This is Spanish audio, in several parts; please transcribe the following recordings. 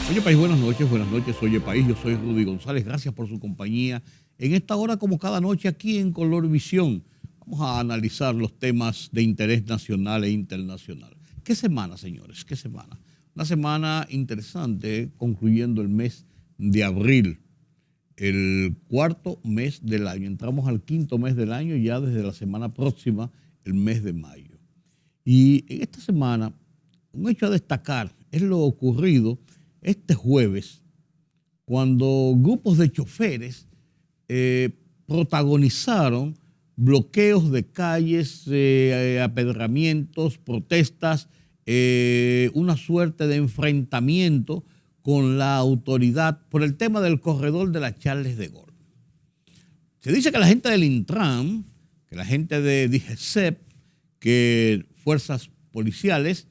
Oye País, buenas noches, oye País, yo soy Rudy González, gracias por su compañía. En esta hora, como cada noche aquí en Color Visión, vamos a analizar los temas de interés nacional e internacional. ¿Qué semana, señores? ¿Qué semana? Una semana interesante, concluyendo el mes de abril, el cuarto mes del año. Entramos al quinto mes del año ya desde la semana próxima, el mes de mayo. Y en esta semana, un hecho a destacar es lo ocurrido este jueves, cuando grupos de choferes protagonizaron bloqueos de calles, apedramientos, protestas, una suerte de enfrentamiento con la autoridad por el tema del corredor de la Charles de Gaulle. Se dice que la gente del Intran, que la gente de DGCEP, que fuerzas policiales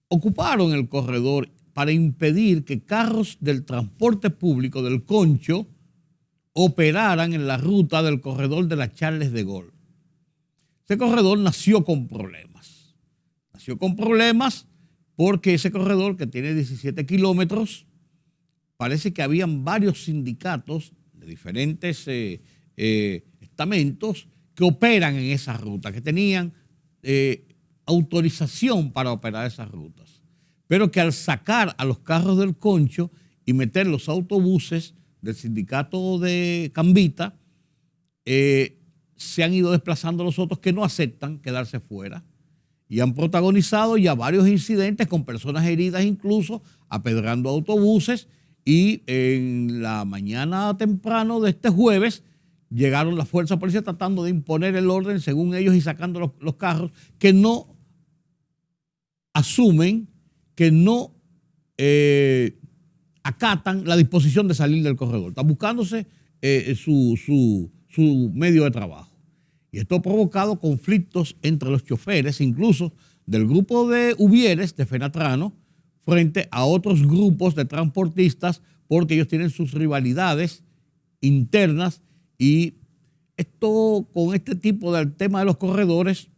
ocuparon el corredor para impedir que carros del transporte público del Concho operaran en la ruta del corredor de la Charles de Gaulle. Ese corredor nació con problemas. Nació con problemas porque ese corredor, que tiene 17 kilómetros, parece que habían varios sindicatos de diferentes estamentos que operan en esa ruta, que tenían autorización para operar esas rutas, pero que al sacar a los carros del Concho y meter los autobuses del sindicato de Cambita, se han ido desplazando los otros que no aceptan quedarse fuera y han protagonizado ya varios incidentes con personas heridas, incluso apedrando autobuses. Y en la mañana temprano de este jueves llegaron las fuerzas policiales tratando de imponer el orden según ellos y sacando los carros que no asumen, que no acatan la disposición de salir del corredor. Están buscándose su medio de trabajo. Y esto ha provocado conflictos entre los choferes, incluso del grupo de Uvieres, de Fenatrano, frente a otros grupos de transportistas, porque ellos tienen sus rivalidades internas. Y esto, con este tipo del tema de los corredores,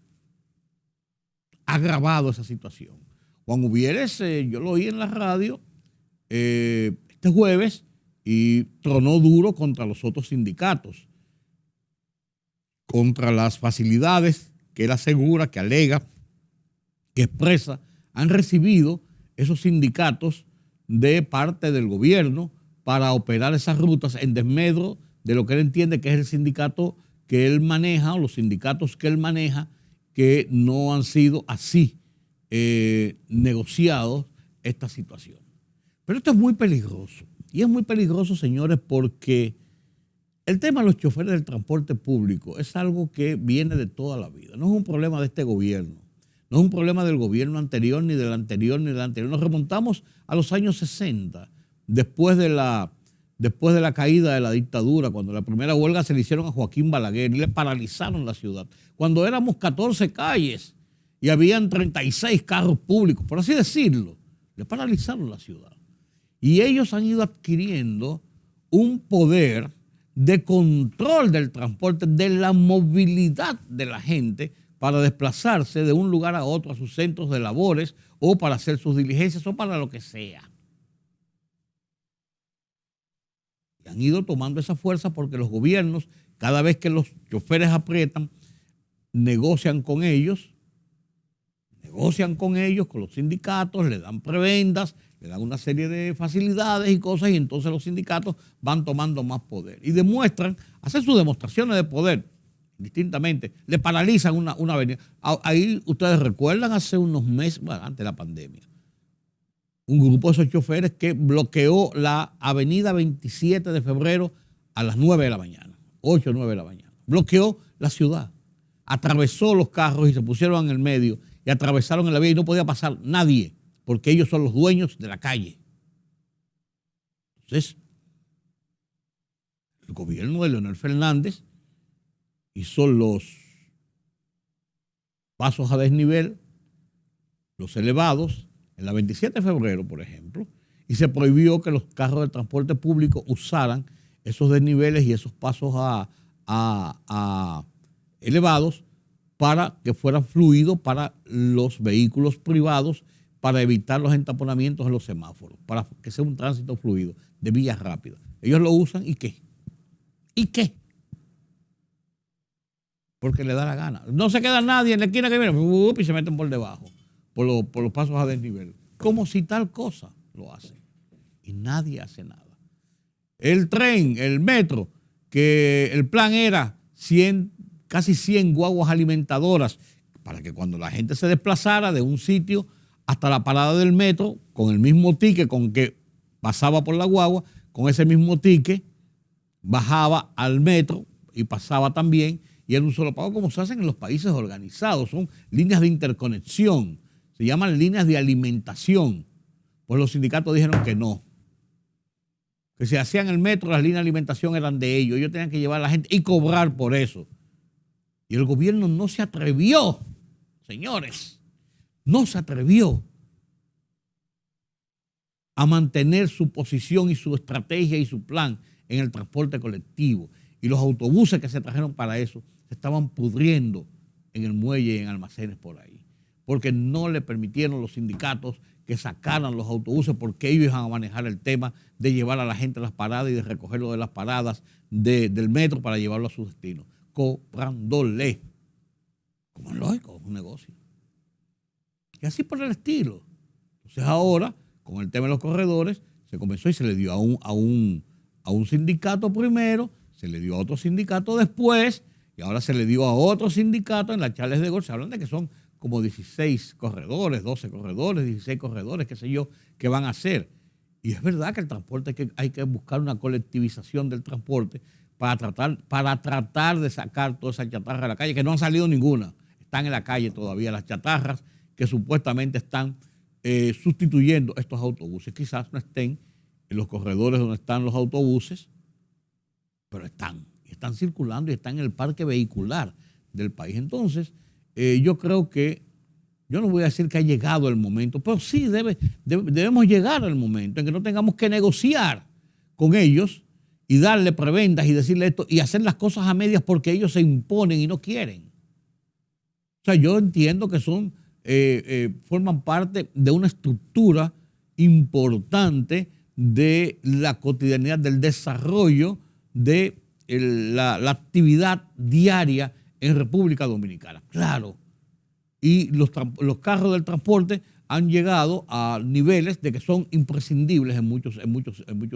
ha agravado esa situación. Juan Uvieres, yo lo oí en la radio este jueves y tronó duro contra los otros sindicatos, contra las facilidades que él asegura, que alega, que expresa, han recibido esos sindicatos de parte del gobierno para operar esas rutas en desmedro de lo que él entiende que es el sindicato que él maneja, o los sindicatos que él maneja, que no han sido así negociados esta situación. Pero esto es muy peligroso. Y es muy peligroso, señores, porque el tema de los choferes del transporte público es algo que viene de toda la vida. No es un problema de este gobierno. No es un problema del gobierno anterior, ni del anterior, ni del anterior. Nos remontamos a los años 60, después de la caída de la dictadura, cuando la primera huelga se le hicieron a Joaquín Balaguer y le paralizaron la ciudad. Cuando éramos 14 calles y habían 36 carros públicos, por así decirlo, le paralizaron la ciudad. Y ellos han ido adquiriendo un poder de control del transporte, de la movilidad de la gente para desplazarse de un lugar a otro, a sus centros de labores, o para hacer sus diligencias, o para lo que sea. Y han ido tomando esa fuerza porque los gobiernos, cada vez que los choferes aprietan, negocian con ellos, con los sindicatos, le dan prebendas, le dan una serie de facilidades y cosas, y entonces los sindicatos van tomando más poder y demuestran, hacen sus demostraciones de poder distintamente, le paralizan una avenida. Ahí ustedes recuerdan hace unos meses, bueno, antes de la pandemia, un grupo de esos choferes que bloqueó la avenida 27 de febrero a las 9 de la mañana, 8 o 9 de la mañana. Bloqueó la ciudad, atravesó los carros y se pusieron en el medio y atravesaron en la vía y no podía pasar nadie, porque ellos son los dueños de la calle. Entonces, el gobierno de Leonel Fernández hizo los pasos a desnivel, los elevados, en la 27 de febrero, por ejemplo, y se prohibió que los carros del transporte público usaran esos desniveles y esos pasos elevados para que fueran fluidos para los vehículos privados, para evitar los entaponamientos en los semáforos, para que sea un tránsito fluido, de vías rápidas. Ellos lo usan ¿y qué? ¿Y qué? Porque le da la gana. No se queda nadie en la esquina que viene y se meten por debajo, por los pasos a desnivel. Como si tal cosa lo hacen. Y nadie hace nada. El tren, el metro, que el plan era casi 100 guaguas alimentadoras para que cuando la gente se desplazara de un sitio hasta la parada del metro, con el mismo ticket con que pasaba por la guagua, con ese mismo ticket bajaba al metro y pasaba también, y era un solo pago como se hacen en los países organizados. Son líneas de interconexión, se llaman líneas de alimentación. Pues los sindicatos dijeron que no, que si hacían el metro, las líneas de alimentación eran de ellos tenían que llevar a la gente y cobrar por eso. Y el gobierno no se atrevió, señores, no se atrevió a mantener su posición y su estrategia y su plan en el transporte colectivo. Y los autobuses que se trajeron para eso se estaban pudriendo en el muelle y en almacenes por ahí, porque no le permitieron los sindicatos que sacaran los autobuses, porque ellos iban a manejar el tema de llevar a la gente a las paradas y de recogerlo de las paradas del metro para llevarlo a su destino, cobrándole. Como es lógico, es un negocio. Y así por el estilo. Entonces ahora, con el tema de los corredores, se comenzó y se le dio a un sindicato primero, se le dio a otro sindicato después, y ahora se le dio a otro sindicato. En las charlas de gol se hablan de que son como 16 corredores, 12 corredores, 16 corredores, qué sé yo, que van a hacer. Y es verdad que el transporte hay que buscar una colectivización del transporte para tratar de sacar toda esa chatarra a la calle, que no han salido ninguna. Están en la calle todavía las chatarras que supuestamente están sustituyendo estos autobuses. Quizás no estén en los corredores donde están los autobuses, pero están circulando y están en el parque vehicular del país. Entonces, yo creo que, yo no voy a decir que ha llegado el momento, pero sí debemos llegar al momento en que no tengamos que negociar con ellos y darle prebendas y decirle esto y hacer las cosas a medias porque ellos se imponen y no quieren. O sea, yo entiendo que forman parte de una estructura importante de la cotidianidad, del desarrollo de la actividad diaria en República Dominicana. Claro. Y los carros del transporte han llegado a niveles de que son imprescindibles en muchos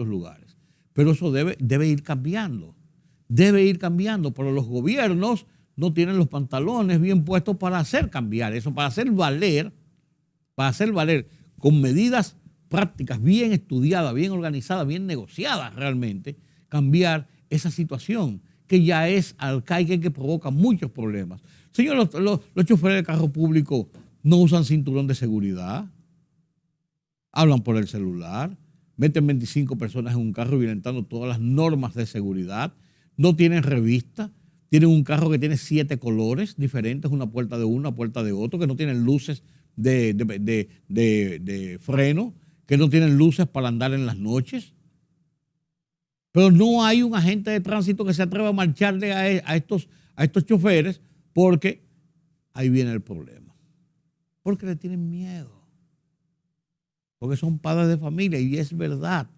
lugares. Pero eso debe ir cambiando. Debe ir cambiando, pero los gobiernos no tienen los pantalones bien puestos para hacer cambiar eso, para hacer valer con medidas prácticas bien estudiadas, bien organizadas, bien negociadas realmente, cambiar esa situación que ya es arcaica y que provoca muchos problemas. Señor, los choferes de carro público no usan cinturón de seguridad, hablan por el celular, meten 25 personas en un carro violentando todas las normas de seguridad, no tienen revista, tienen un carro que tiene 7 colores diferentes, una puerta de uno, una puerta de otro, que no tienen luces de freno, que no tienen luces para andar en las noches. Pero no hay un agente de tránsito que se atreva a marcharle a estos choferes, porque ahí viene el problema. Porque le tienen miedo. Porque son padres de familia y es verdad.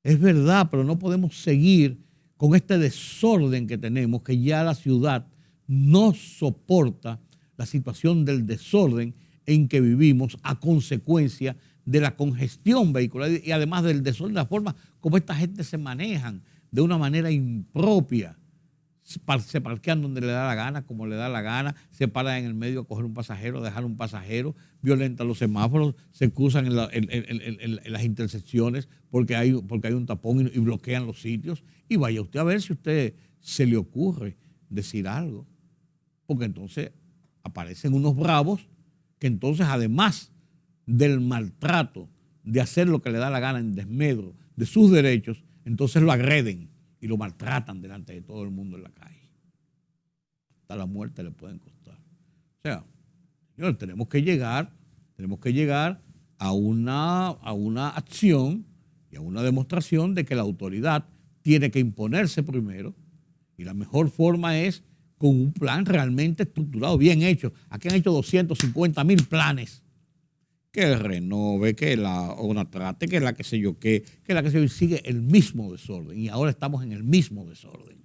Es verdad, pero no podemos seguir con este desorden que tenemos, que ya la ciudad no soporta la situación del desorden en que vivimos a consecuencia de la congestión vehicular y además del desorden, de la forma como esta gente se manejan de una manera impropia. Se parquean donde le da la gana, como le da la gana, se paran en el medio a coger un pasajero, a dejar un pasajero, violentan los semáforos, se cruzan en las intersecciones porque hay un tapón y bloquean los sitios. Y vaya usted a ver si a usted se le ocurre decir algo, porque entonces aparecen unos bravos que entonces, además del maltrato, de hacer lo que le da la gana en desmedro de sus derechos, entonces lo agreden y lo maltratan delante de todo el mundo en la calle. Hasta la muerte le pueden costar. O sea, señor, tenemos que llegar a una acción y a una demostración de que la autoridad tiene que imponerse primero, y la mejor forma es con un plan realmente estructurado, bien hecho. Aquí han hecho 250,000 planes que el Renove, que la Onatrate, que la que sé yo qué, que la que sé yo, y sigue el mismo desorden. Y ahora estamos en el mismo desorden.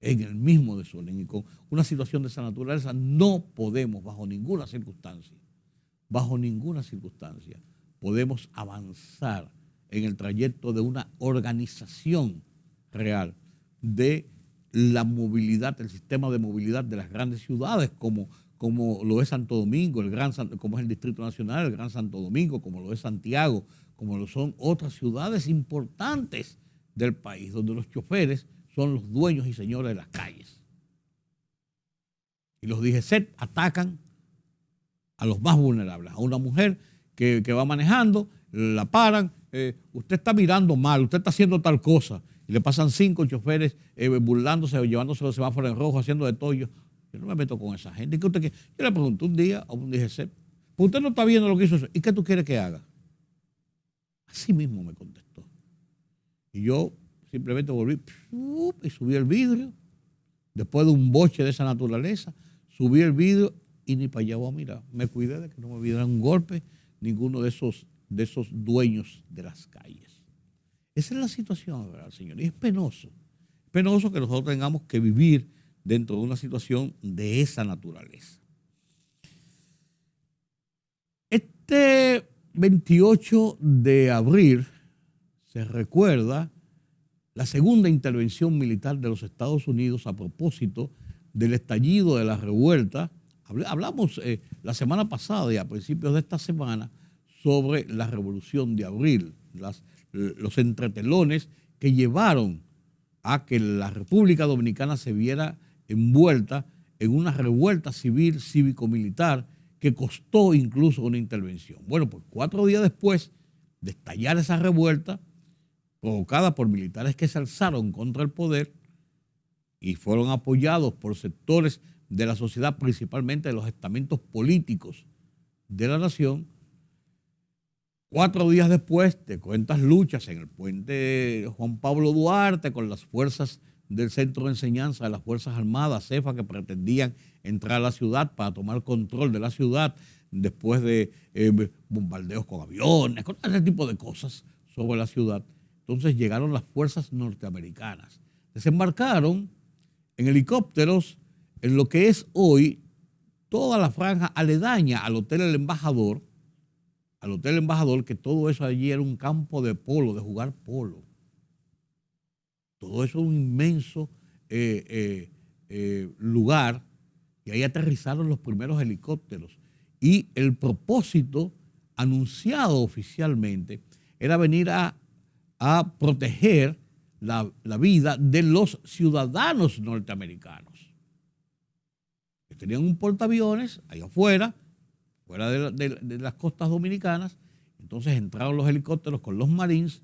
En el mismo desorden. Y con una situación de esa naturaleza no podemos, bajo ninguna circunstancia, podemos avanzar en el trayecto de una organización real de la movilidad, el sistema de movilidad de las grandes ciudades, como lo es Santo Domingo, como es el Distrito Nacional, el Gran Santo Domingo, como lo es Santiago, como lo son otras ciudades importantes del país, donde los choferes son los dueños y señores de las calles. Y los DGCET atacan a los más vulnerables, a una mujer que va manejando, la paran, usted está mirando mal, usted está haciendo tal cosa, y le pasan 5 choferes burlándose o llevándose los semáforos en rojo, haciendo de todo. Yo no me meto con esa gente. Yo le pregunté un día a un DGC, pues usted no está viendo lo que hizo eso, ¿y qué tú quieres que haga? Así mismo me contestó. Y yo simplemente volví y subí el vidrio, después de un boche de esa naturaleza, subí el vidrio y ni para allá voy a mirar. Me cuidé de que no me dieran un golpe ninguno de esos dueños de las calles. Esa es la situación, ¿verdad, señor? Y es penoso que nosotros tengamos que vivir dentro de una situación de esa naturaleza. Este 28 de abril se recuerda la segunda intervención militar de los Estados Unidos a propósito del estallido de la revuelta. Hablamos la semana pasada y a principios de esta semana sobre la revolución de abril, los entretelones que llevaron a que la República Dominicana se viera envuelta en una revuelta civil, cívico-militar, que costó incluso una intervención. Bueno, pues 4 días después de estallar esa revuelta, provocada por militares que se alzaron contra el poder y fueron apoyados por sectores de la sociedad, principalmente de los estamentos políticos de la nación, 4 días después de cuentas luchas en el puente Juan Pablo Duarte con las fuerzas del Centro de Enseñanza de las Fuerzas Armadas, CEFA, que pretendían entrar a la ciudad para tomar control de la ciudad después de bombardeos con aviones, con ese tipo de cosas sobre la ciudad. Entonces llegaron las fuerzas norteamericanas. Desembarcaron en helicópteros en lo que es hoy toda la franja aledaña al Hotel El Embajador, que todo eso allí era un campo de polo, de jugar polo. Todo eso es un inmenso lugar, y ahí aterrizaron los primeros helicópteros. Y el propósito anunciado oficialmente era venir a proteger la vida de los ciudadanos norteamericanos, que tenían un portaaviones ahí afuera, fuera de las costas dominicanas. Entonces entraron los helicópteros con los Marines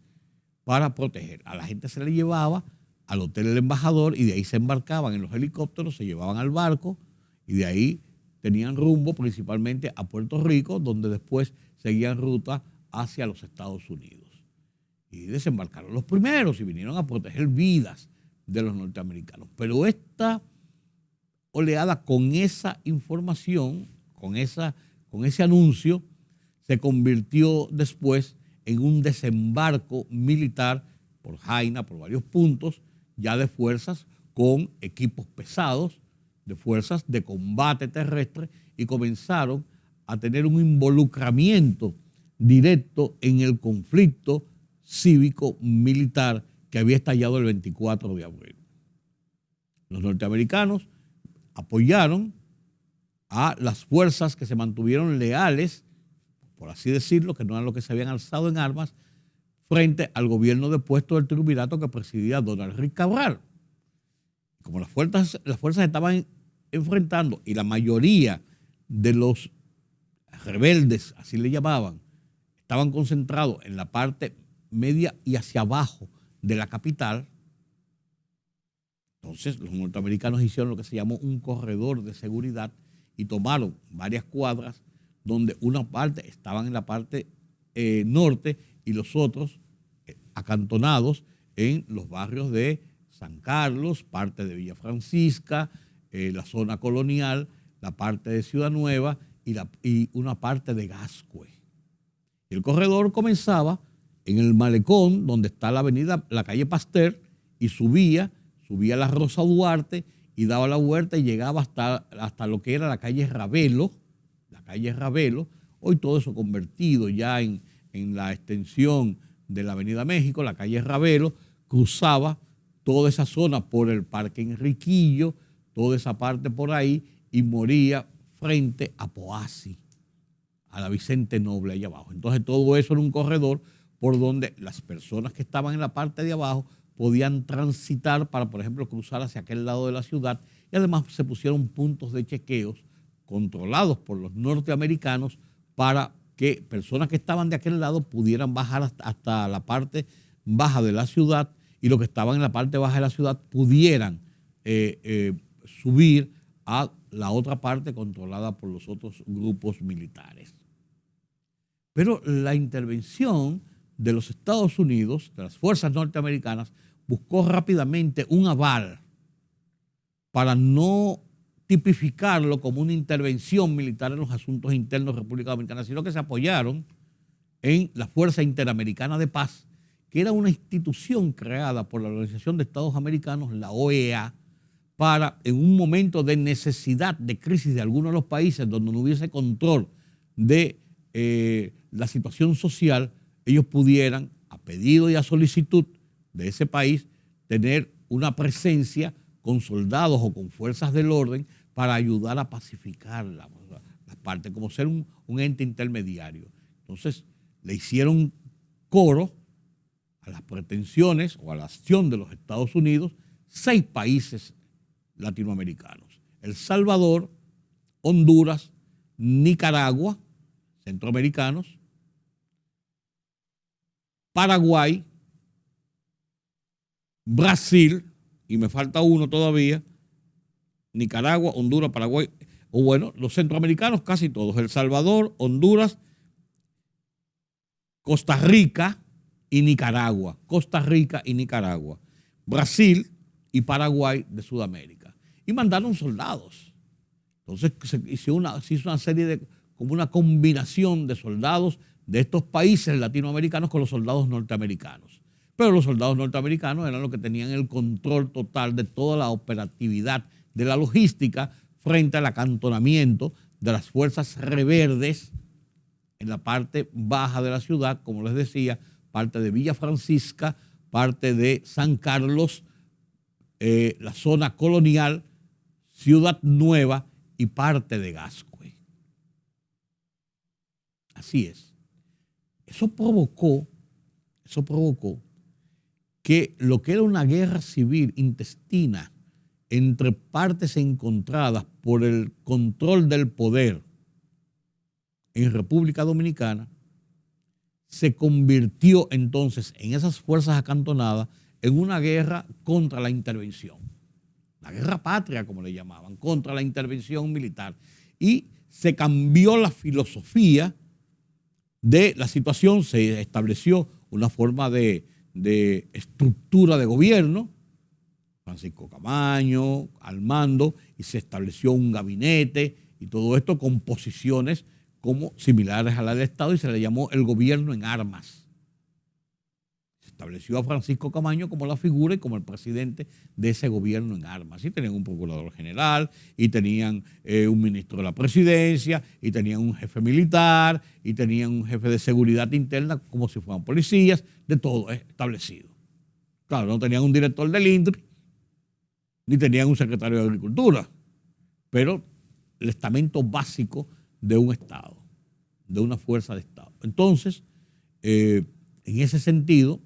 para proteger. A la gente se le llevaba al Hotel El Embajador y de ahí se embarcaban en los helicópteros, se llevaban al barco y de ahí tenían rumbo principalmente a Puerto Rico, donde después seguían ruta hacia los Estados Unidos. Y desembarcaron los primeros y vinieron a proteger vidas de los norteamericanos. Pero esta oleada, con esa información, con ese anuncio, se convirtió después en un desembarco militar por Jaina, por varios puntos, ya de fuerzas con equipos pesados, de fuerzas de combate terrestre, y comenzaron a tener un involucramiento directo en el conflicto cívico-militar que había estallado el 24 de abril. Los norteamericanos apoyaron a las fuerzas que se mantuvieron leales, por así decirlo, que no eran los que se habían alzado en armas, frente al gobierno depuesto del triunvirato que presidía Donald Rick Cabral. Como las fuerzas estaban enfrentando, y la mayoría de los rebeldes, así le llamaban, estaban concentrados en la parte media y hacia abajo de la capital, entonces los norteamericanos hicieron lo que se llamó un corredor de seguridad y tomaron varias cuadras donde una parte estaban en la parte norte y los otros acantonados en los barrios de San Carlos, parte de Villa Francisca, la zona colonial, la parte de Ciudad Nueva y una parte de Gascue. El corredor comenzaba en el malecón, donde está la calle Pasteur, y subía la Rosa Duarte y daba la vuelta y llegaba hasta lo que era la calle Ravelo, hoy todo eso convertido ya en la extensión de la Avenida México, la calle Ravelo, cruzaba toda esa zona por el Parque Enriquillo, toda esa parte por ahí, y moría frente a Poasi, a la Vicente Noble allá abajo. Entonces todo eso era un corredor por donde las personas que estaban en la parte de abajo podían transitar para, por ejemplo, cruzar hacia aquel lado de la ciudad, y además se pusieron puntos de chequeos controlados por los norteamericanos para que personas que estaban de aquel lado pudieran bajar hasta la parte baja de la ciudad, y los que estaban en la parte baja de la ciudad pudieran subir a la otra parte controlada por los otros grupos militares. Pero la intervención de los Estados Unidos, de las fuerzas norteamericanas, buscó rápidamente un aval para no tipificarlo como una intervención militar en los asuntos internos de República Dominicana, sino que se apoyaron en la Fuerza Interamericana de Paz, que era una institución creada por la Organización de Estados Americanos, la OEA, para, en un momento de necesidad, de crisis de algunos de los países donde no hubiese control de la situación social, ellos pudieran, a pedido y a solicitud de ese país, tener una presencia con soldados o con fuerzas del orden para ayudar a pacificar las partes, como ser un ente intermediario. Entonces, le hicieron coro a las pretensiones o a la acción de los Estados Unidos 6 países latinoamericanos: El Salvador, Honduras, Nicaragua, centroamericanos, Paraguay, Brasil, y me falta uno todavía, Nicaragua, Honduras, Paraguay, o bueno, los centroamericanos casi todos: El Salvador, Honduras, Costa Rica y Nicaragua, Brasil y Paraguay de Sudamérica. Y mandaron soldados. Entonces se hizo una serie de, como una combinación de soldados de estos países latinoamericanos con los soldados norteamericanos. Pero los soldados norteamericanos eran los que tenían el control total de toda la operatividad de la logística frente al acantonamiento de las fuerzas reverdes en la parte baja de la ciudad, como les decía, parte de Villa Francisca, parte de San Carlos, la zona colonial, Ciudad Nueva y parte de Gascue. Así es. Eso provocó que lo que era una guerra civil intestina entre partes encontradas por el control del poder en República Dominicana se convirtió entonces en esas fuerzas acantonadas en una guerra contra la intervención. La guerra patria, como le llamaban, contra la intervención militar. Y se cambió la filosofía de la situación, se estableció una forma de estructura de gobierno, Francisco Camaño al mando, y se estableció un gabinete y todo esto con posiciones como similares a la del Estado, y se le llamó el gobierno en armas. Se estableció a Francisco Camaño como la figura y como el presidente de ese gobierno en armas. Y tenían un procurador general, y tenían un ministro de la presidencia, y tenían un jefe militar, y tenían un jefe de seguridad interna, como si fueran policías, de todo establecido. Claro, no tenían un director del INDRI, ni tenían un secretario de Agricultura, pero el estamento básico de un Estado, de una fuerza de Estado. Entonces, en ese sentido,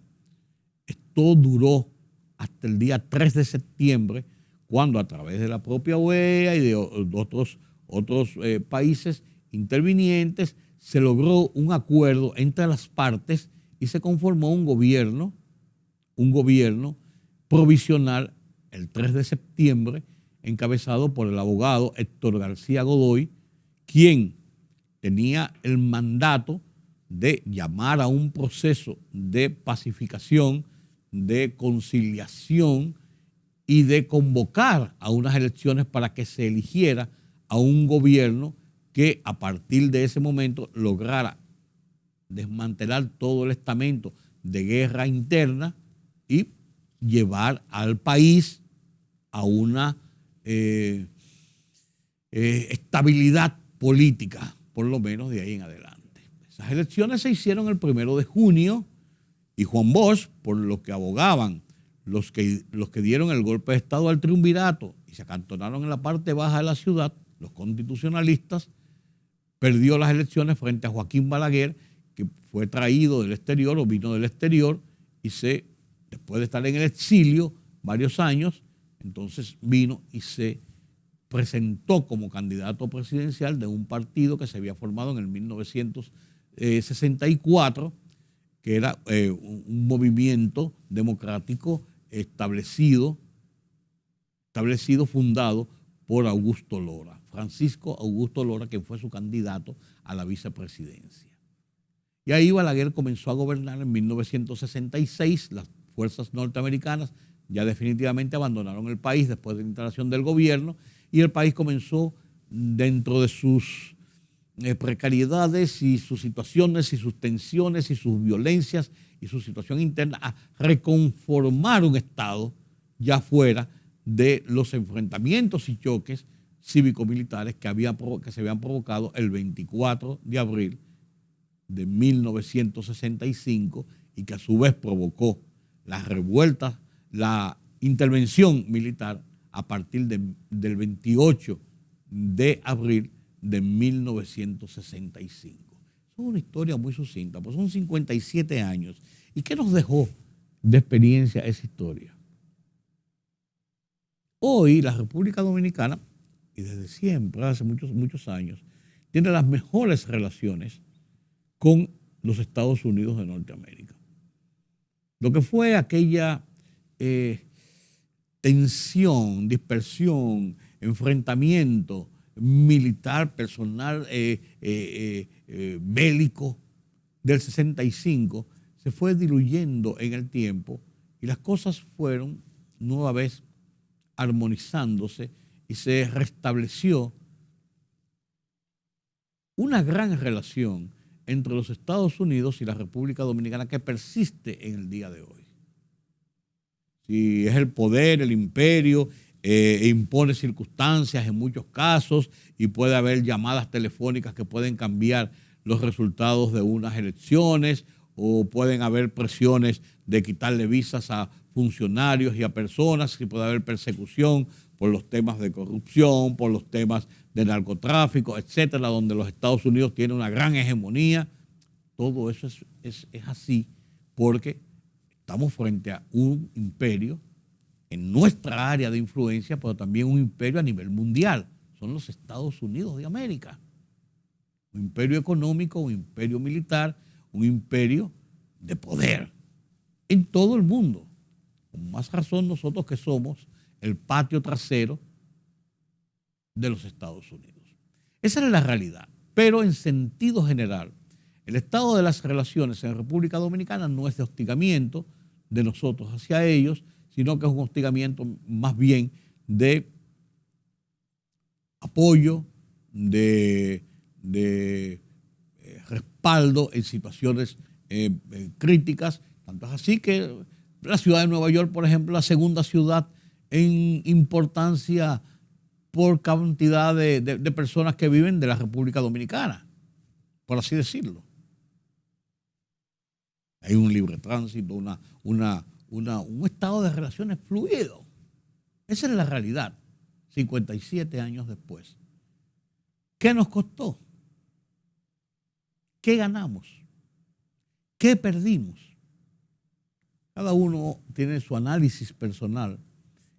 esto duró hasta el día 3 de septiembre, cuando a través de la propia OEA y de otros países intervinientes se logró un acuerdo entre las partes y se conformó un gobierno provisional el 3 de septiembre, encabezado por el abogado Héctor García Godoy, quien tenía el mandato de llamar a un proceso de pacificación, de conciliación y de convocar a unas elecciones para que se eligiera a un gobierno que a partir de ese momento lograra desmantelar todo el estamento de guerra interna y llevar al país a una estabilidad política, por lo menos de ahí en adelante. Esas elecciones se hicieron el 1 de junio y Juan Bosch, por lo que abogaban los que dieron el golpe de Estado al triunvirato y se acantonaron en la parte baja de la ciudad, los constitucionalistas, perdió las elecciones frente a Joaquín Balaguer, que fue traído del exterior o vino del exterior y después de estar en el exilio varios años, entonces vino y se presentó como candidato presidencial de un partido que se había formado en el 1964, que era un movimiento democrático establecido, fundado por Augusto Lora, Francisco Augusto Lora, que fue su candidato a la vicepresidencia. Y ahí Balaguer comenzó a gobernar en 1966. Las fuerzas norteamericanas ya definitivamente abandonaron el país después de la instalación del gobierno y el país comenzó, dentro de sus precariedades y sus situaciones y sus tensiones y sus violencias y su situación interna, a reconformar un Estado ya fuera de los enfrentamientos y choques cívico-militares que se habían provocado el 24 de abril de 1965 y que a su vez provocó las revueltas, la intervención militar a partir del 28 de abril de 1965. Es una historia muy sucinta, pues son 57 años. ¿Y qué nos dejó de experiencia esa historia? Hoy la República Dominicana, y desde siempre, hace muchos años, tiene las mejores relaciones con los Estados Unidos de Norteamérica. Lo que fue aquella tensión, dispersión, enfrentamiento militar, personal, bélico del 65, se fue diluyendo en el tiempo y las cosas fueron nueva vez armonizándose y se restableció una gran relación entre los Estados Unidos y la República Dominicana que persiste en el día de hoy. Si es el poder, el imperio, impone circunstancias en muchos casos y puede haber llamadas telefónicas que pueden cambiar los resultados de unas elecciones o pueden haber presiones de quitarle visas a funcionarios y a personas, y puede haber persecución por los temas de corrupción, por los temas de narcotráfico, etcétera, donde los Estados Unidos tienen una gran hegemonía. Todo eso es así porque estamos frente a un imperio en nuestra área de influencia, pero también un imperio a nivel mundial. Son los Estados Unidos de América. Un imperio económico, un imperio militar, un imperio de poder en todo el mundo. Con más razón nosotros que somos el patio trasero de los Estados Unidos. Esa es la realidad. Pero en sentido general, el estado de las relaciones en República Dominicana no es de hostigamiento de nosotros hacia ellos, sino que es un hostigamiento más bien de apoyo, de respaldo en situaciones críticas. Tanto es así que la ciudad de Nueva York, por ejemplo, la segunda ciudad en importancia por cantidad de personas que viven de la República Dominicana, por así decirlo. Hay un libre tránsito, un estado de relaciones fluido. Esa es la realidad, 57 años después. ¿Qué nos costó? ¿Qué ganamos? ¿Qué perdimos? Cada uno tiene su análisis personal,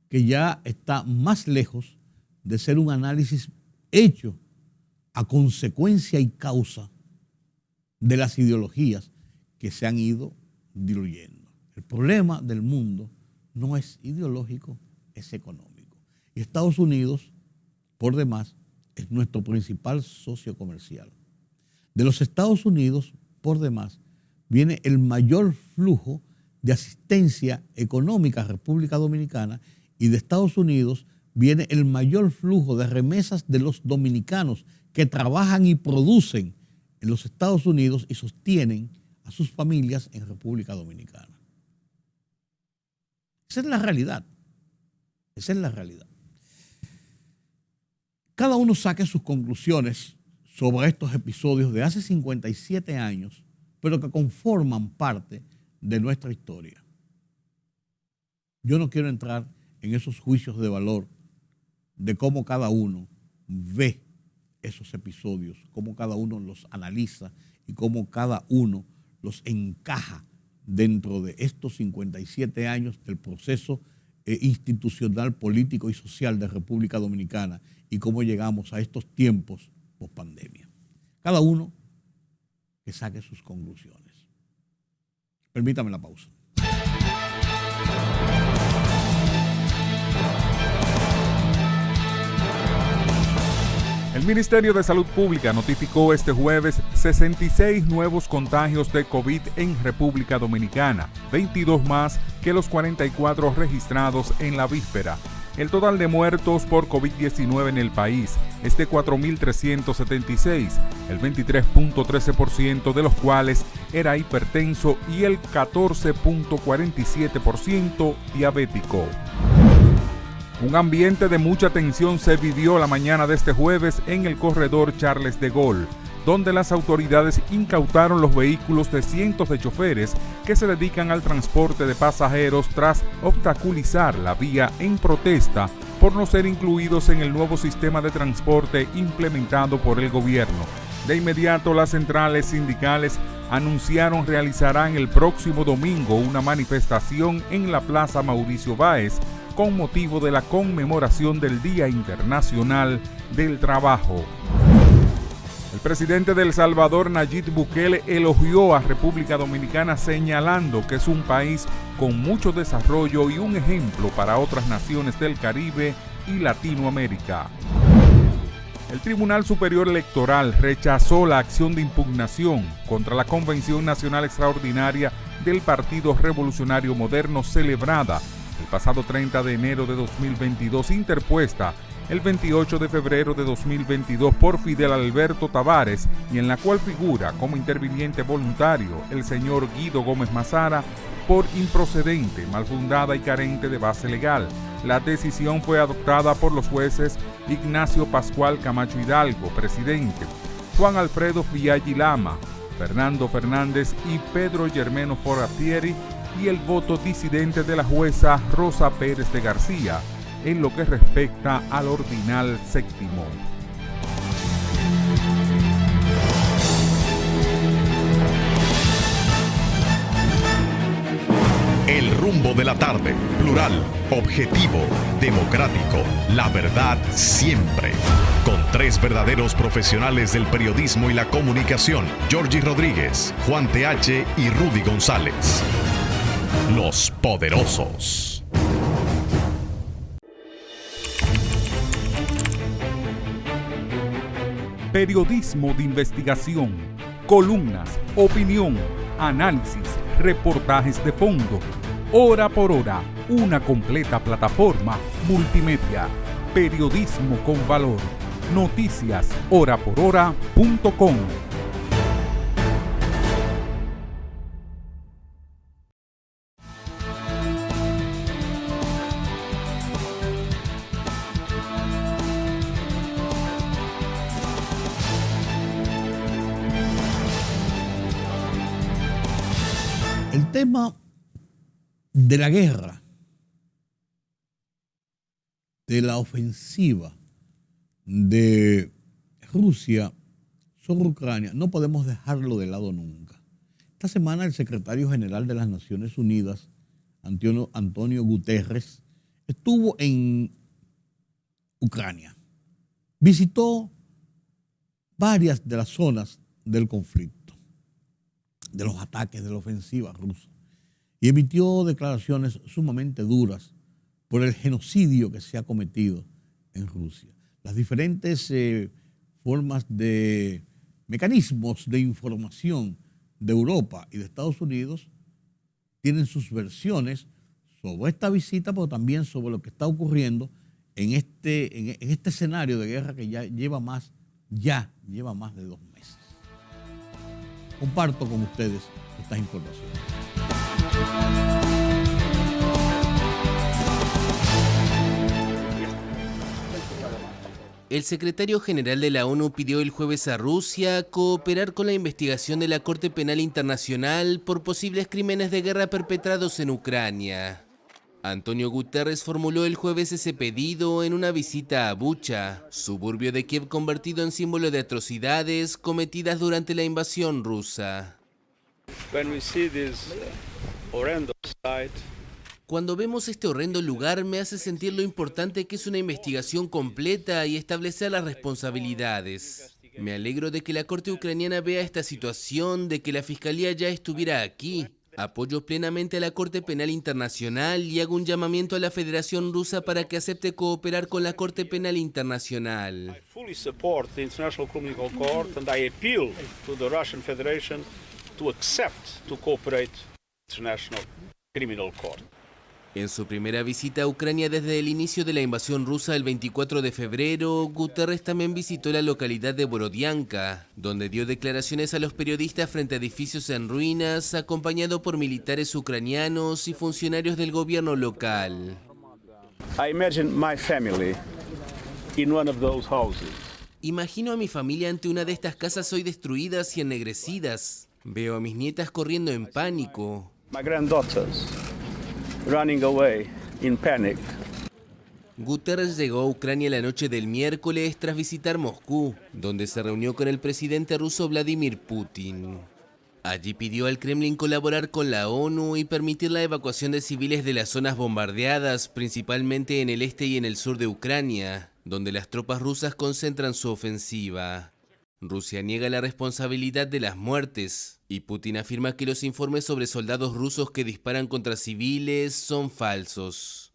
que ya está más lejos de ser un análisis hecho a consecuencia y causa de las ideologías que se han ido diluyendo. El problema del mundo no es ideológico, es económico. Y Estados Unidos, por demás, es nuestro principal socio comercial. De los Estados Unidos, por demás, viene el mayor flujo de asistencia económica a República Dominicana y de Estados Unidos viene el mayor flujo de remesas de los dominicanos que trabajan y producen en los Estados Unidos y sostienen a sus familias en República Dominicana. Esa es la realidad. Esa es la realidad. Cada uno saque sus conclusiones sobre estos episodios de hace 57 años, pero que conforman parte de nuestra historia. Yo no quiero entrar en esos juicios de valor de cómo cada uno ve esos episodios, cómo cada uno los analiza y cómo cada uno los encaja dentro de estos 57 años del proceso institucional, político y social de República Dominicana y cómo llegamos a estos tiempos post-pandemia. Cada uno que saque sus conclusiones. Permítame la pausa. El Ministerio de Salud Pública notificó este jueves 66 nuevos contagios de COVID en República Dominicana, 22 más que los 44 registrados en la víspera. El total de muertos por COVID-19 en el país es de 4.376, el 23.13% de los cuales era hipertenso y el 14.47% diabético. Un ambiente de mucha tensión se vivió la mañana de este jueves en el corredor Charles de Gaulle, donde las autoridades incautaron los vehículos de cientos de choferes que se dedican al transporte de pasajeros tras obstaculizar la vía en protesta por no ser incluidos en el nuevo sistema de transporte implementado por el gobierno. De inmediato, las centrales sindicales anunciaron realizarán el próximo domingo una manifestación en la Plaza Mauricio Báez con motivo de la conmemoración del Día Internacional del Trabajo. El presidente de El Salvador, Nayib Bukele, elogió a República Dominicana señalando que es un país con mucho desarrollo y un ejemplo para otras naciones del Caribe y Latinoamérica. El Tribunal Superior Electoral rechazó la acción de impugnación contra la Convención Nacional Extraordinaria del Partido Revolucionario Moderno celebrada el pasado 30 de enero de 2022, interpuesta el 28 de febrero de 2022 por Fidel Alberto Tavares y en la cual figura como interviniente voluntario el señor Guido Gómez Mazara por improcedente, malfundada y carente de base legal. La decisión fue adoptada por los jueces Ignacio Pascual Camacho Hidalgo, presidente, Juan Alfredo Fialli Lama, Fernando Fernández y Pedro Germeno Foratieri, y el voto disidente de la jueza Rosa Pérez de García, en lo que respecta al ordinal séptimo. El rumbo de la tarde, plural, objetivo, democrático, la verdad siempre. Con tres verdaderos profesionales del periodismo y la comunicación, Georgie Rodríguez, Juan TH y Rudy González. Los Poderosos. Periodismo de investigación, columnas, opinión, análisis, reportajes de fondo. Hora por hora, una completa plataforma multimedia. Periodismo con valor. Noticias horaporhora.com. El tema de la guerra, de la ofensiva de Rusia sobre Ucrania, no podemos dejarlo de lado nunca. Esta semana el secretario general de las Naciones Unidas, Antonio Guterres, estuvo en Ucrania. Visitó varias de las zonas del conflicto, de los ataques, de la ofensiva rusa, y emitió declaraciones sumamente duras por el genocidio que se ha cometido en Rusia. Las diferentes formas de mecanismos de información de Europa y de Estados Unidos tienen sus versiones sobre esta visita, pero también sobre lo que está ocurriendo en este escenario de guerra que ya lleva más ya lleva más de 2 meses. Comparto con ustedes estas informaciones. El secretario general de la ONU pidió el jueves a Rusia cooperar con la investigación de la Corte Penal Internacional por posibles crímenes de guerra perpetrados en Ucrania. Antonio Guterres formuló el jueves ese pedido en una visita a Bucha, suburbio de Kiev convertido en símbolo de atrocidades cometidas durante la invasión rusa. Cuando vemos este horrendo lugar me hace sentir lo importante que es una investigación completa y establecer las responsabilidades. Me alegro de que la Corte ucraniana vea esta situación, de que la Fiscalía ya estuviera aquí. Apoyo plenamente a la Corte Penal Internacional y hago un llamamiento a la Federación Rusa para que acepte cooperar con la Corte Penal Internacional. En su primera visita a Ucrania desde el inicio de la invasión rusa el 24 de febrero, Guterres también visitó la localidad de Borodianka, donde dio declaraciones a los periodistas frente a edificios en ruinas, acompañado por militares ucranianos y funcionarios del gobierno local. Imagino a mi familia ante una de estas casas hoy destruidas y ennegrecidas. Veo a mis nietas corriendo en pánico. Running away in panic. Guterres llegó a Ucrania la noche del miércoles tras visitar Moscú, donde se reunió con el presidente ruso Vladimir Putin. Allí pidió al Kremlin colaborar con la ONU y permitir la evacuación de civiles de las zonas bombardeadas, principalmente en el este y en el sur de Ucrania, donde las tropas rusas concentran su ofensiva. Rusia niega la responsabilidad de las muertes y Putin afirma que los informes sobre soldados rusos que disparan contra civiles son falsos.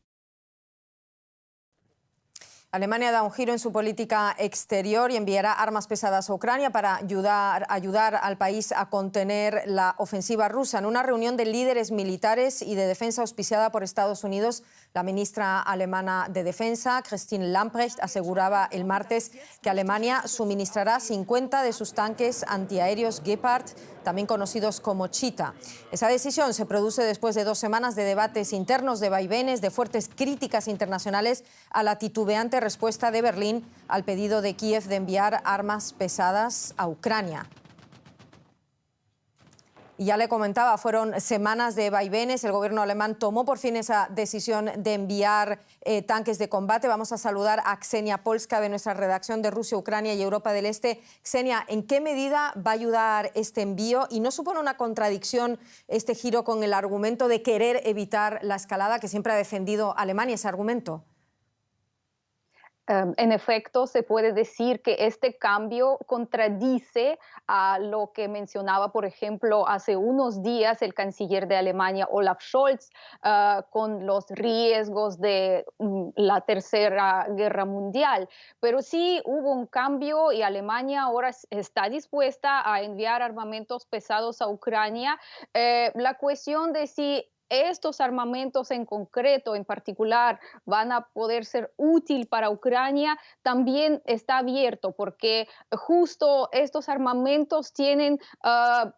Alemania da un giro en su política exterior y enviará armas pesadas a Ucrania para ayudar al país a contener la ofensiva rusa. En una reunión de líderes militares y de defensa auspiciada por Estados Unidos, la ministra alemana de Defensa, Christine Lambrecht, aseguraba el martes que Alemania suministrará 50 de sus tanques antiaéreos Gepard, también conocidos como Cheetah. Esa decisión se produce después de 2 semanas de debates internos, de vaivenes, de fuertes críticas internacionales a la titubeante respuesta de Berlín al pedido de Kiev de enviar armas pesadas a Ucrania. Y ya le comentaba, fueron semanas de vaivenes. El gobierno alemán tomó por fin esa decisión de enviar tanques de combate. Vamos a saludar a Ksenia Polska de nuestra redacción de Rusia, Ucrania y Europa del Este. Ksenia, ¿en qué medida va a ayudar este envío? ¿Y no supone una contradicción este giro con el argumento de querer evitar la escalada que siempre ha defendido Alemania, ese argumento? En efecto, se puede decir que este cambio contradice a lo que mencionaba, por ejemplo, hace unos días el canciller de Alemania, Olaf Scholz, con los riesgos de la Tercera Guerra Mundial. Pero sí hubo un cambio y Alemania ahora está dispuesta a enviar armamentos pesados a Ucrania. La cuestión de si estos armamentos en concreto, en particular, van a poder ser útiles para Ucrania, también está abierto, porque justo estos armamentos tienen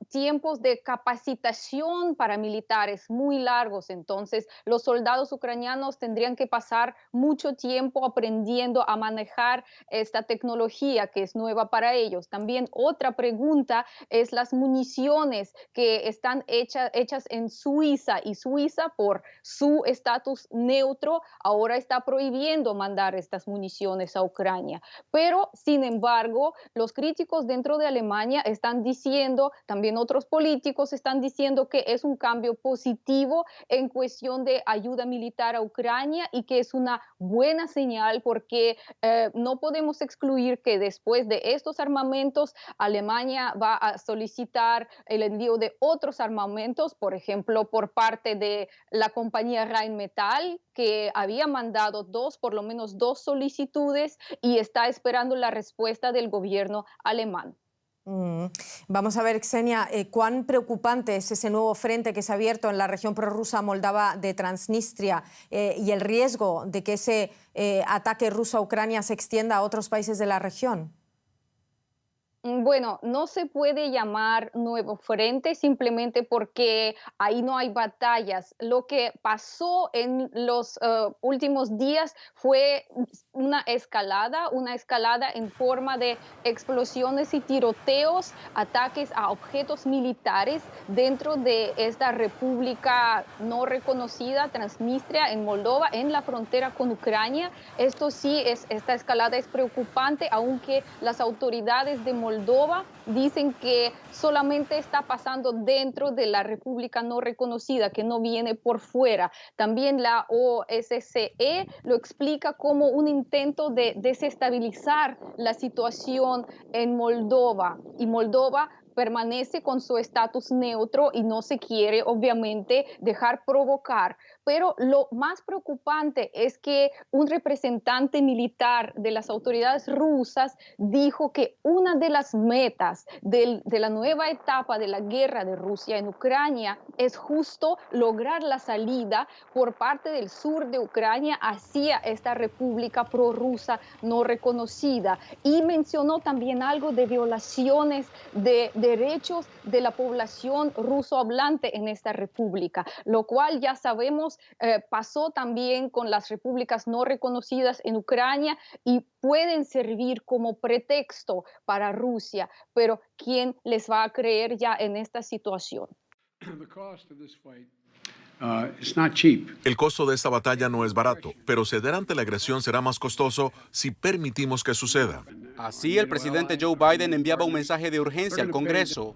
tiempos de capacitación para militares muy largos. Entonces, los soldados ucranianos tendrían que pasar mucho tiempo aprendiendo a manejar esta tecnología que es nueva para ellos. También otra pregunta es las municiones que están hechas en Suiza, y Suiza, por su estatus neutro, ahora está prohibiendo mandar estas municiones a Ucrania. Pero, sin embargo, los críticos dentro de Alemania están diciendo, también otros políticos están diciendo que es un cambio positivo en cuestión de ayuda militar a Ucrania y que es una buena señal, porque no podemos excluir que después de estos armamentos Alemania va a solicitar el envío de otros armamentos, por ejemplo, por parte de la compañía Rheinmetall, que había mandado por lo menos dos solicitudes y está esperando la respuesta del gobierno alemán. Vamos a ver, Ksenia, ¿cuán preocupante es ese nuevo frente que se ha abierto en la región prorrusa moldava de Transnistria y el riesgo de que ese ataque ruso a Ucrania se extienda a otros países de la región? Bueno, no se puede llamar nuevo frente simplemente porque ahí no hay batallas. Lo que pasó en los últimos días fue una escalada en forma de explosiones y tiroteos, ataques a objetos militares dentro de esta república no reconocida, Transnistria, en Moldova, en la frontera con Ucrania. Esta escalada es preocupante, aunque las autoridades de Moldova dicen que solamente está pasando dentro de la república no reconocida, que no viene por fuera. También la OSCE lo explica como un intento de desestabilizar la situación en Moldova. Y Moldova permanece con su estatus neutro y no se quiere, obviamente, dejar provocar. Pero lo más preocupante es que un representante militar de las autoridades rusas dijo que una de las metas de la nueva etapa de la guerra de Rusia en Ucrania es justo lograr la salida por parte del sur de Ucrania hacia esta república prorrusa no reconocida. Y mencionó también algo de violaciones de derechos de la población ruso-hablante en esta república, lo cual ya sabemos pasó también con las repúblicas no reconocidas en Ucrania y pueden servir como pretexto para Rusia, pero ¿quién les va a creer ya en esta situación? El costo de esta batalla no es barato, pero ceder ante la agresión será más costoso si permitimos que suceda. Así, el presidente Joe Biden enviaba un mensaje de urgencia al Congreso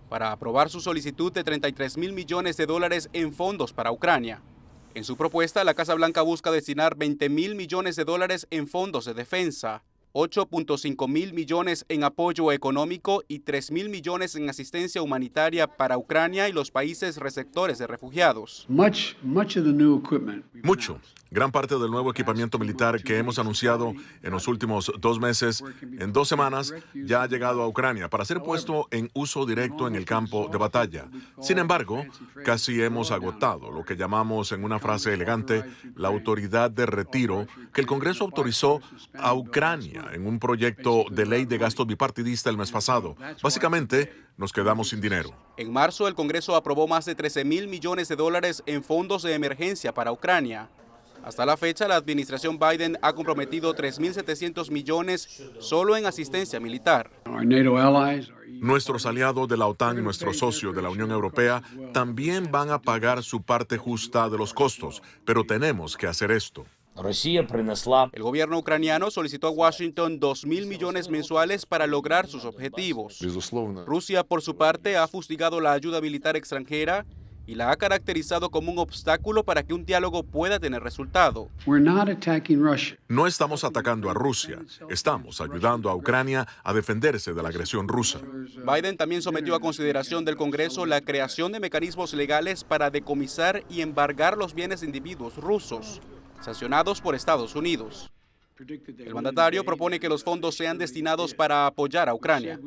para aprobar su solicitud de $33,000 millones en fondos para Ucrania. En su propuesta, la Casa Blanca busca destinar $20,000 millones en fondos de defensa, 8.5 mil millones en apoyo económico y 3,000 millones en asistencia humanitaria para Ucrania y los países receptores de refugiados. Gran parte del nuevo equipamiento militar que hemos anunciado en los últimos 2 meses, en 2 semanas, ya ha llegado a Ucrania para ser puesto en uso directo en el campo de batalla. Sin embargo, casi hemos agotado lo que llamamos en una frase elegante la autoridad de retiro que el Congreso autorizó a Ucrania en un proyecto de ley de gastos bipartidista el mes pasado. Básicamente, nos quedamos sin dinero. En marzo, el Congreso aprobó más de $13,000 millones en fondos de emergencia para Ucrania. Hasta la fecha, la administración Biden ha comprometido 3.700 millones solo en asistencia militar. Nuestros aliados de la OTAN y nuestros socios de la Unión Europea también van a pagar su parte justa de los costos, pero tenemos que hacer esto. El gobierno ucraniano solicitó a Washington 2,000 millones mensuales para lograr sus objetivos. Rusia, por su parte, ha fustigado la ayuda militar extranjera y la ha caracterizado como un obstáculo para que un diálogo pueda tener resultado. No estamos atacando a Rusia, estamos ayudando a Ucrania a defenderse de la agresión rusa. Biden también sometió a consideración del Congreso la creación de mecanismos legales para decomisar y embargar los bienes de individuos rusos, sancionados por Estados Unidos. El mandatario propone que los fondos sean destinados para apoyar a Ucrania.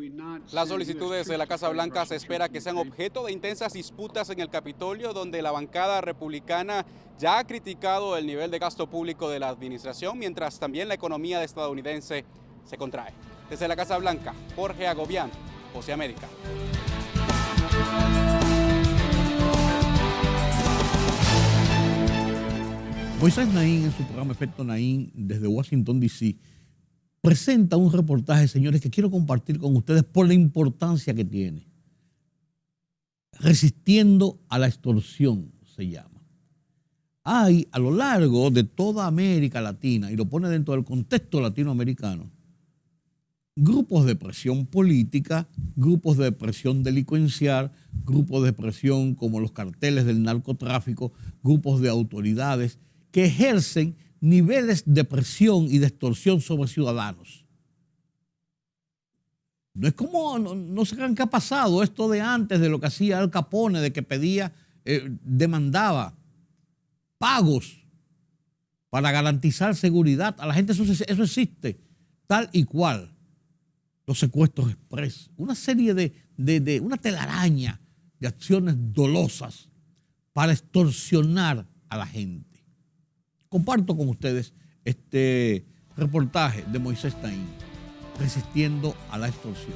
Las solicitudes de la Casa Blanca se espera que sean objeto de intensas disputas en el Capitolio, donde la bancada republicana ya ha criticado el nivel de gasto público de la administración, mientras también la economía estadounidense se contrae. Desde la Casa Blanca, Jorge Agobián, Voz de América. Moisés Naín, en su programa Efecto Naín, desde Washington, D.C., presenta un reportaje, señores, que quiero compartir con ustedes por la importancia que tiene. Resistiendo a la extorsión, se llama. Hay, a lo largo de toda América Latina, y lo pone dentro del contexto latinoamericano, grupos de presión política, grupos de presión delincuencial, grupos de presión como los carteles del narcotráfico, grupos de autoridades, que ejercen niveles de presión y de extorsión sobre ciudadanos. No es como, no sé qué ha pasado esto de antes, de lo que hacía Al Capone, de que pedía, demandaba pagos para garantizar seguridad a la gente. Eso existe, tal y cual. Los secuestros express, una serie de una telaraña de acciones dolosas para extorsionar a la gente. Comparto con ustedes este reportaje de Moisés Naín. resistiendo a la extorsión.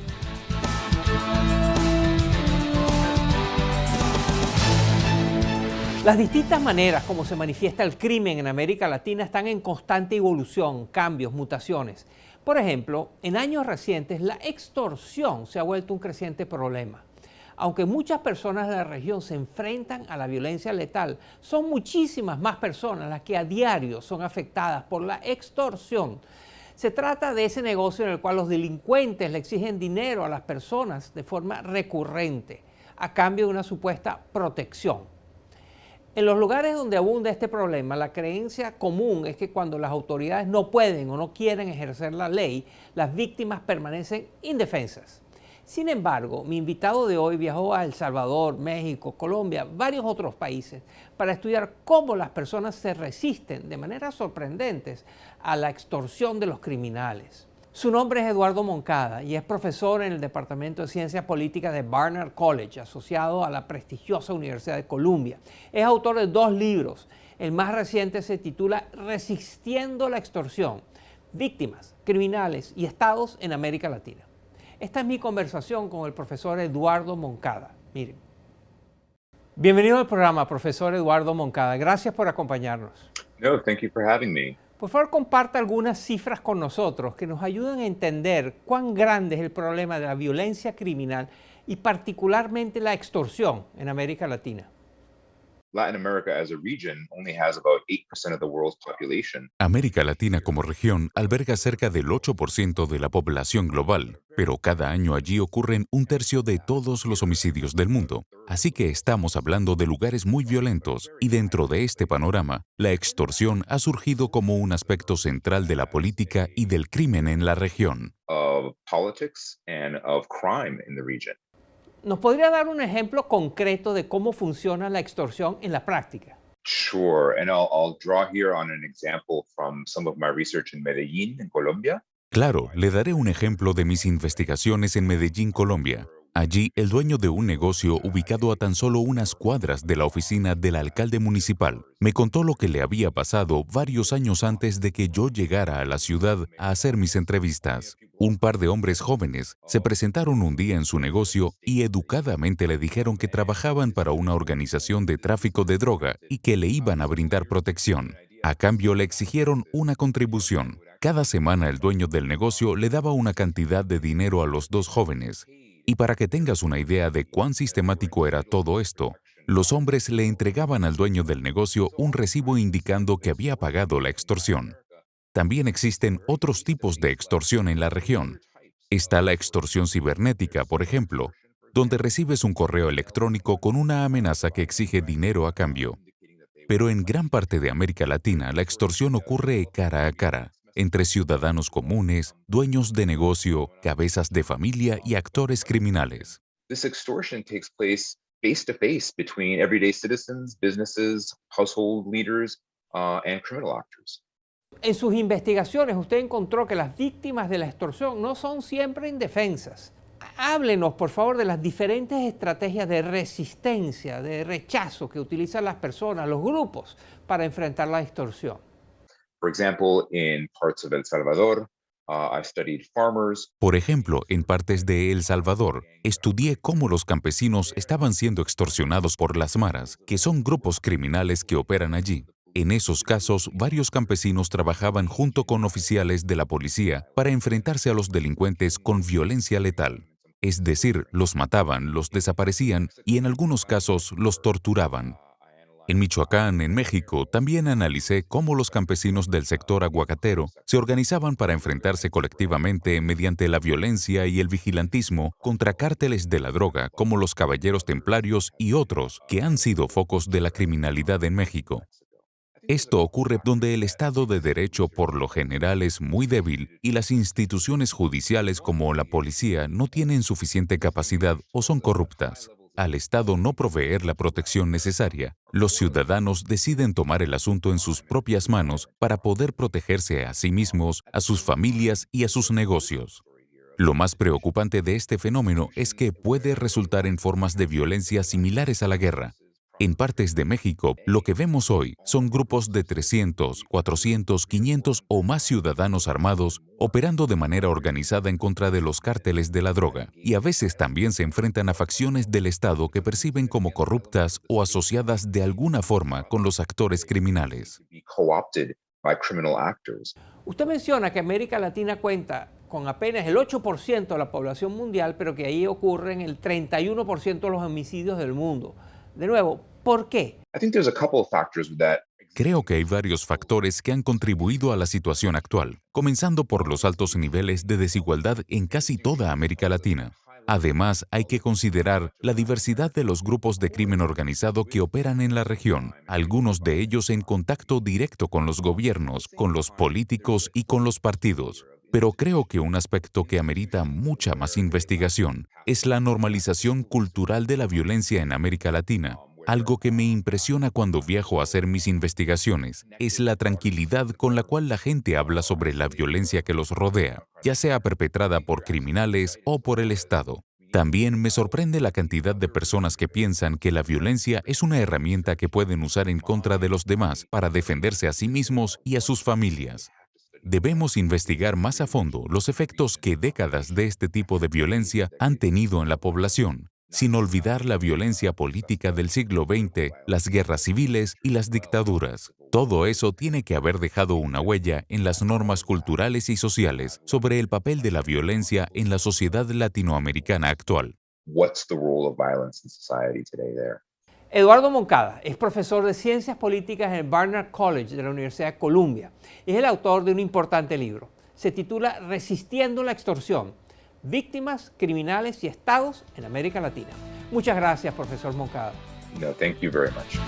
Las distintas maneras como se manifiesta el crimen en América Latina están en constante evolución, cambios, mutaciones. Por ejemplo, en años recientes la extorsión se ha vuelto un creciente problema. Aunque muchas personas de la región se enfrentan a la violencia letal, son muchísimas más personas las que a diario son afectadas por la extorsión. Se trata de ese negocio en el cual los delincuentes le exigen dinero a las personas de forma recurrente, a cambio de una supuesta protección. En los lugares donde abunda este problema, la creencia común es que cuando las autoridades no pueden o no quieren ejercer la ley, las víctimas permanecen indefensas. Sin embargo, mi invitado de hoy viajó a El Salvador, México, Colombia, varios otros países, para estudiar cómo las personas se resisten de maneras sorprendentes a la extorsión de los criminales. Su nombre es Eduardo Moncada y es profesor en el Departamento de Ciencias Políticas de Barnard College, asociado a la prestigiosa Universidad de Columbia. Es autor de 2 libros. El más reciente se titula Resistiendo la extorsión: víctimas, criminales y estados en América Latina. Esta es mi conversación con el profesor Eduardo Moncada. Miren. Bienvenido al programa, profesor Eduardo Moncada. Gracias por acompañarnos. No, thank you for having me. Por favor, comparta algunas cifras con nosotros que nos ayudan a entender cuán grande es el problema de la violencia criminal y particularmente la extorsión en América Latina. América Latina como región alberga cerca del 8% de la población global, pero cada año allí ocurren 1/3 de todos los homicidios del mundo. Así que estamos hablando de lugares muy violentos y dentro de este panorama, la extorsión ha surgido como un aspecto central de la política y del crimen en la región. ¿Nos podría dar un ejemplo concreto de cómo funciona la extorsión en la práctica? Sure, and I'll draw here on an example from some of my research in Medellín, en Colombia. Claro, le daré un ejemplo de mis investigaciones en Medellín, Colombia. Allí, el dueño de un negocio ubicado a tan solo unas cuadras de la oficina del alcalde municipal me contó lo que le había pasado varios años antes de que yo llegara a la ciudad a hacer mis entrevistas. Un par de hombres jóvenes se presentaron un día en su negocio y educadamente le dijeron que trabajaban para una organización de tráfico de droga y que le iban a brindar protección. A cambio, le exigieron una contribución. Cada semana el dueño del negocio le daba una cantidad de dinero a los 2 jóvenes. Y para que tengas una idea de cuán sistemático era todo esto, los hombres le entregaban al dueño del negocio un recibo indicando que había pagado la extorsión. También existen otros tipos de extorsión en la región. Está la extorsión cibernética, por ejemplo, donde recibes un correo electrónico con una amenaza que exige dinero a cambio. Pero en gran parte de América Latina, la extorsión ocurre cara a cara, entre ciudadanos comunes, dueños de negocio, cabezas de familia y actores criminales. This extortion takes place face to face between everyday citizens, businesses, household leaders, and criminal actors. En sus investigaciones usted encontró que las víctimas de la extorsión no son siempre indefensas. Háblenos, por favor, de las diferentes estrategias de resistencia, de rechazo que utilizan las personas, los grupos, para enfrentar la extorsión. For example, in parts of El Salvador, I've studied farmers. Por ejemplo, en partes de El Salvador, estudié cómo los campesinos estaban siendo extorsionados por las maras, que son grupos criminales que operan allí. En esos casos, varios campesinos trabajaban junto con oficiales de la policía para enfrentarse a los delincuentes con violencia letal. Es decir, los mataban, los desaparecían y en algunos casos los torturaban. En Michoacán, en México, también analicé cómo los campesinos del sector aguacatero se organizaban para enfrentarse colectivamente mediante la violencia y el vigilantismo contra cárteles de la droga como los Caballeros Templarios y otros que han sido focos de la criminalidad en México. Esto ocurre donde el Estado de Derecho por lo general es muy débil y las instituciones judiciales como la policía no tienen suficiente capacidad o son corruptas. Al Estado no proveer la protección necesaria, los ciudadanos deciden tomar el asunto en sus propias manos para poder protegerse a sí mismos, a sus familias y a sus negocios. Lo más preocupante de este fenómeno es que puede resultar en formas de violencia similares a la guerra. En partes de México, lo que vemos hoy son grupos de 300, 400, 500 o más ciudadanos armados operando de manera organizada en contra de los cárteles de la droga, y a veces también se enfrentan a facciones del Estado que perciben como corruptas o asociadas de alguna forma con los actores criminales. Usted menciona que América Latina cuenta con apenas el 8% de la población mundial, pero que ahí ocurren el 31% de los homicidios del mundo. De nuevo, ¿por qué? Creo que hay varios factores que han contribuido a la situación actual, comenzando por los altos niveles de desigualdad en casi toda América Latina. Además, hay que considerar la diversidad de los grupos de crimen organizado que operan en la región, algunos de ellos en contacto directo con los gobiernos, con los políticos y con los partidos. Pero creo que un aspecto que amerita mucha más investigación es la normalización cultural de la violencia en América Latina. Algo que me impresiona cuando viajo a hacer mis investigaciones es la tranquilidad con la cual la gente habla sobre la violencia que los rodea, ya sea perpetrada por criminales o por el Estado. También me sorprende la cantidad de personas que piensan que la violencia es una herramienta que pueden usar en contra de los demás para defenderse a sí mismos y a sus familias. Debemos investigar más a fondo los efectos que décadas de este tipo de violencia han tenido en la población, sin olvidar la violencia política del siglo XX, las guerras civiles y las dictaduras. Todo eso tiene que haber dejado una huella en las normas culturales y sociales sobre el papel de la violencia en la sociedad latinoamericana actual. Eduardo Moncada es profesor de Ciencias Políticas en el Barnard College de la Universidad de Columbia. Es el autor de un importante libro. Se titula Resistiendo la extorsión: víctimas, criminales y estados en América Latina. Muchas gracias, profesor Moncada. No, thank you very much.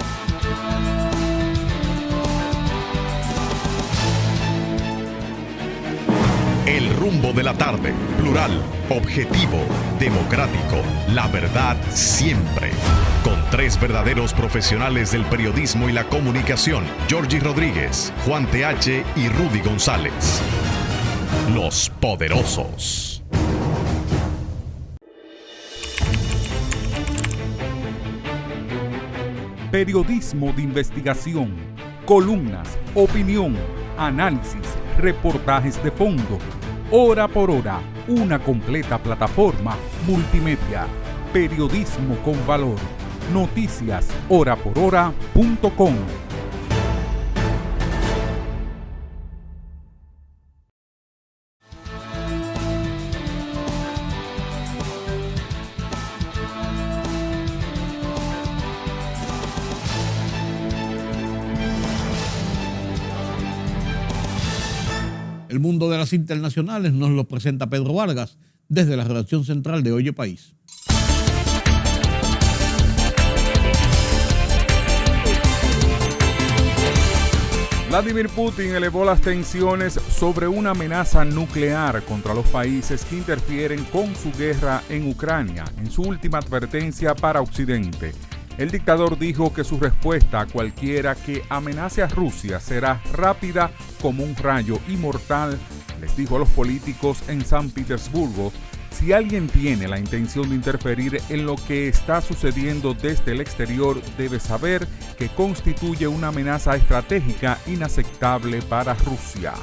El rumbo de la tarde, plural, objetivo, democrático, la verdad siempre. Con tres verdaderos profesionales del periodismo y la comunicación, Georgie Rodríguez, Juan TH y Rudy González. Los Poderosos. Periodismo de investigación, columnas, opinión, análisis, reportajes de fondo. Hora por hora, una completa plataforma multimedia. Periodismo con valor. Noticias horaporhora.com. El mundo de las internacionales nos lo presenta Pedro Vargas desde la redacción central de Oye País. Vladimir Putin elevó las tensiones sobre una amenaza nuclear contra los países que interfieren con su guerra en Ucrania en su última advertencia para Occidente. El dictador dijo que su respuesta a cualquiera que amenace a Rusia será rápida como un rayo y mortal. Les dijo a los políticos en San Petersburgo: si alguien tiene la intención de interferir en lo que está sucediendo desde el exterior, debe saber que constituye una amenaza estratégica inaceptable para Rusia.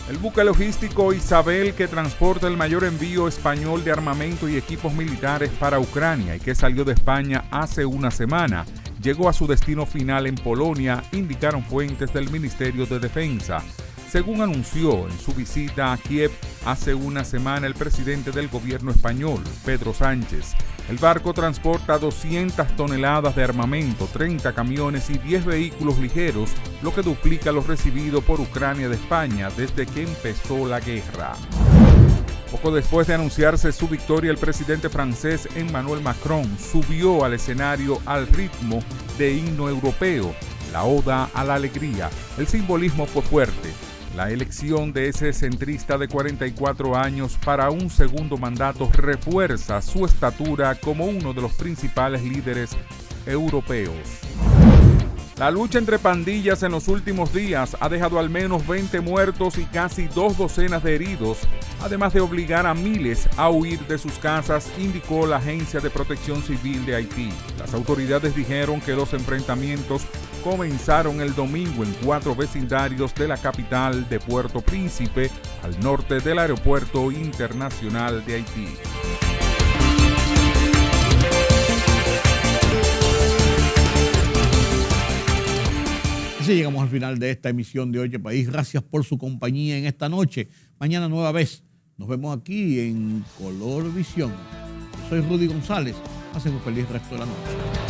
El buque logístico Isabel, que transporta el mayor envío español de armamento y equipos militares para Ucrania y que salió de España hace una semana, llegó a su destino final en Polonia, indicaron fuentes del Ministerio de Defensa. Según anunció en su visita a Kiev hace una semana el presidente del gobierno español, Pedro Sánchez, el barco transporta 200 toneladas de armamento, 30 camiones y 10 vehículos ligeros, lo que duplica lo recibido por Ucrania de España desde que empezó la guerra. Poco después de anunciarse su victoria, el presidente francés Emmanuel Macron subió al escenario al ritmo de himno europeo, la Oda a la Alegría. El simbolismo fue fuerte. La elección de ese centrista de 44 años para un segundo mandato refuerza su estatura como uno de los principales líderes europeos. La lucha entre pandillas en los últimos días ha dejado al menos 20 muertos y casi 2 docenas de heridos, además de obligar a miles a huir de sus casas, indicó la Agencia de Protección Civil de Haití. Las autoridades dijeron que los enfrentamientos comenzaron el domingo en 4 vecindarios de la capital de Puerto Príncipe, al norte del Aeropuerto Internacional de Haití. Así llegamos al final de esta emisión de Oye País. Gracias por su compañía en esta noche. Mañana nueva vez. Nos vemos aquí en Color Visión. Yo soy Rudy González. Pasen un feliz resto de la noche.